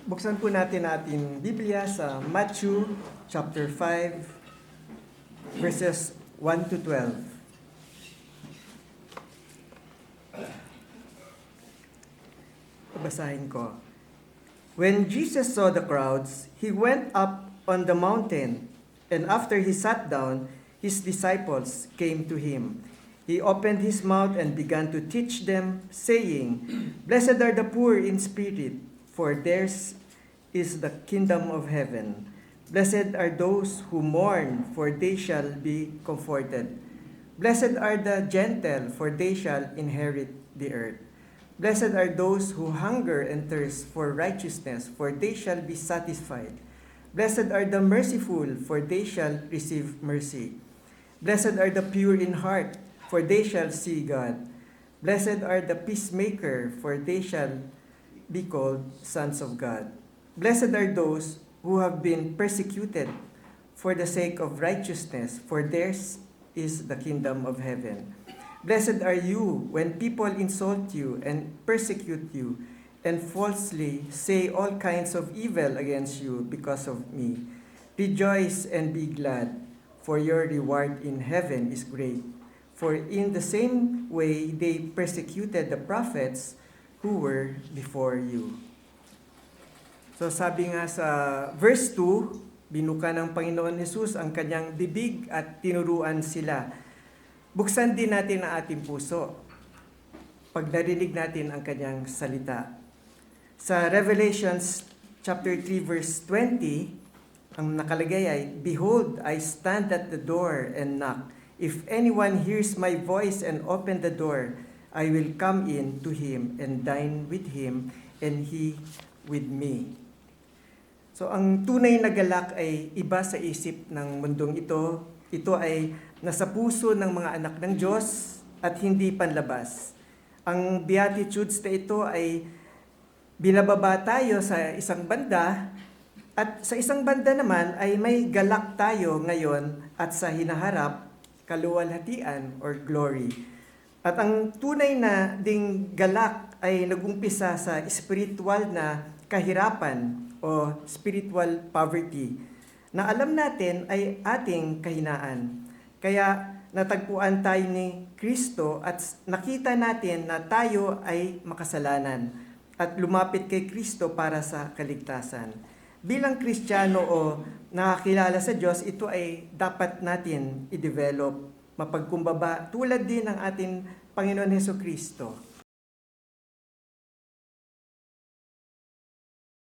Buksan po natin ating Biblia sa Matthew chapter 5 verses 1 to 12. Babasahin ko. When Jesus saw the crowds, he went up on the mountain, and after he sat down, his disciples came to him. He opened his mouth and began to teach them, saying, "Blessed are the poor in spirit, for theirs is the kingdom of heaven. Blessed are those who mourn, for they shall be comforted. Blessed are the gentle, for they shall inherit the earth. Blessed are those who hunger and thirst for righteousness, for they shall be satisfied. Blessed are the merciful, for they shall receive mercy. Blessed are the pure in heart, for they shall see God. Blessed are the peacemaker, for they shall be called sons of God. Blessed are those who have been persecuted for the sake of righteousness, for theirs is the kingdom of heaven. Blessed are you when people insult you and persecute you and falsely say all kinds of evil against you because of me. Rejoice and be glad, for your reward in heaven is great. For in the same way they persecuted the prophets who were before you." So sabi nga sa verse 2, binuka ng Panginoon Jesus ang kanyang bibig at tinuruan sila. Buksan din natin ang ating puso pag narinig natin ang kanyang salita. Sa Revelations chapter 3 verse 20, ang nakalagay ay, "Behold, I stand at the door and knock. If anyone hears my voice and open the door, I will come in to him and dine with him and he with me." So ang tunay na galak ay iba sa isip ng mundong ito. Ito ay nasa puso ng mga anak ng Diyos at hindi panlabas. Ang Beatitudes na ito ay binababa tayo sa isang banda at sa isang banda naman ay may galak tayo ngayon at sa hinaharap, kaluwalhatian or glory. At ang tunay na ding galak ay nagumpisa sa spiritual na kahirapan o spiritual poverty na alam natin ay ating kahinaan. Kaya natagpuan tayo ni Kristo at nakita natin na tayo ay makasalanan at lumapit kay Kristo para sa kaligtasan. Bilang Kristiyano o nakakilala sa Diyos, ito ay dapat natin i-develop, mapagkumbaba tulad din ng ating Panginoon Hesukristo.